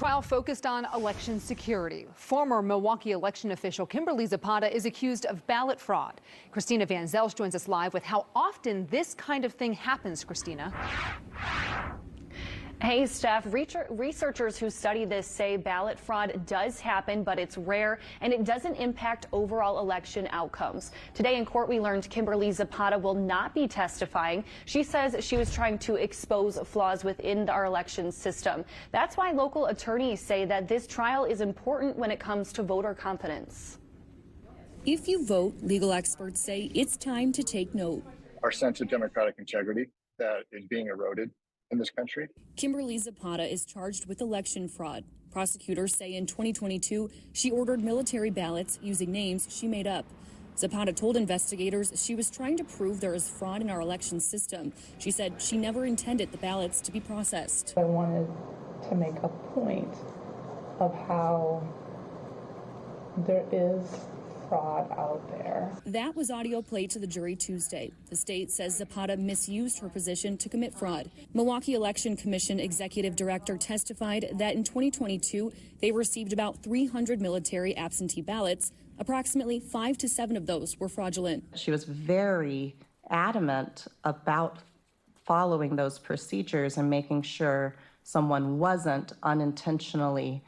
trial focused on election security. Former Milwaukee election official Kimberly Zapata is accused of ballot fraud. Christina Van Zels joins us live with how often this kind of thing happens. Christina. Hey, Steph. Researchers who study this say ballot fraud does happen, but it's rare and it doesn't impact overall election outcomes. Today in court, we learned Kimberly Zapata will not be testifying. She says she was trying to expose flaws within our election system. That's why local attorneys say that this trial is important when it comes to voter confidence. If you vote, legal experts say it's time to take note. Our sense of democratic integrity that is being eroded in this country. Kimberly Zapata is charged with election fraud. Prosecutors say in 2022, she ordered military ballots using names she made up. Zapata told investigators she was trying to prove there is fraud in our election system. She said she never intended the ballots to be processed. I wanted to make a point of how there is fraud out there. That was audio played to the jury Tuesday. The state says Zapata misused her position to commit fraud. Milwaukee Election Commission executive director testified that in 2022, they received about 300 military absentee ballots. Approximately 5 to 7 of those were fraudulent. She was very adamant about following those procedures and making sure someone wasn't unintentionally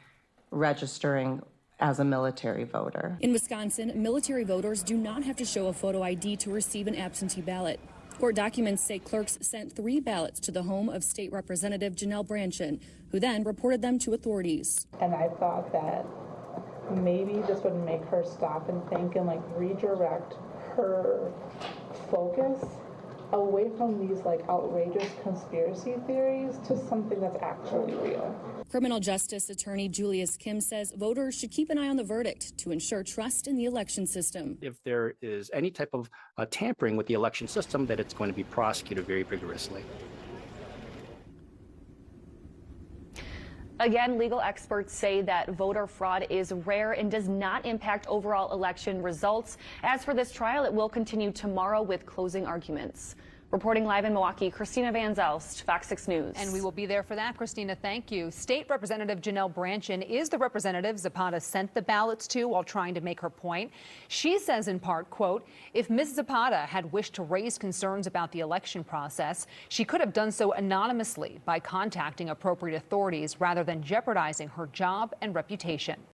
registering as a military voter. In Wisconsin, military voters do not have to show a photo ID to receive an absentee ballot. Court documents say clerks sent 3 ballots to the home of State Representative Janelle Branchen, who then reported them to authorities. And I thought that maybe this would make her stop and think and redirect her focus away from these outrageous conspiracy theories to something that's actually real. Criminal justice attorney Julius Kim says voters should keep an eye on the verdict to ensure trust in the election system. If there is any type of tampering with the election system, that it's going to be prosecuted very vigorously. Again, legal experts say that voter fraud is rare and does not impact overall election results. As for this trial, it will continue tomorrow with closing arguments. Reporting live in Milwaukee, Christina Van Zelst, FOX 6 News. And we will be there for that, Christina. Thank you. State Representative Janelle Branchen is the representative Zapata sent the ballots to while trying to make her point. She says in part, quote, if Ms. Zapata had wished to raise concerns about the election process, she could have done so anonymously by contacting appropriate authorities rather than jeopardizing her job and reputation.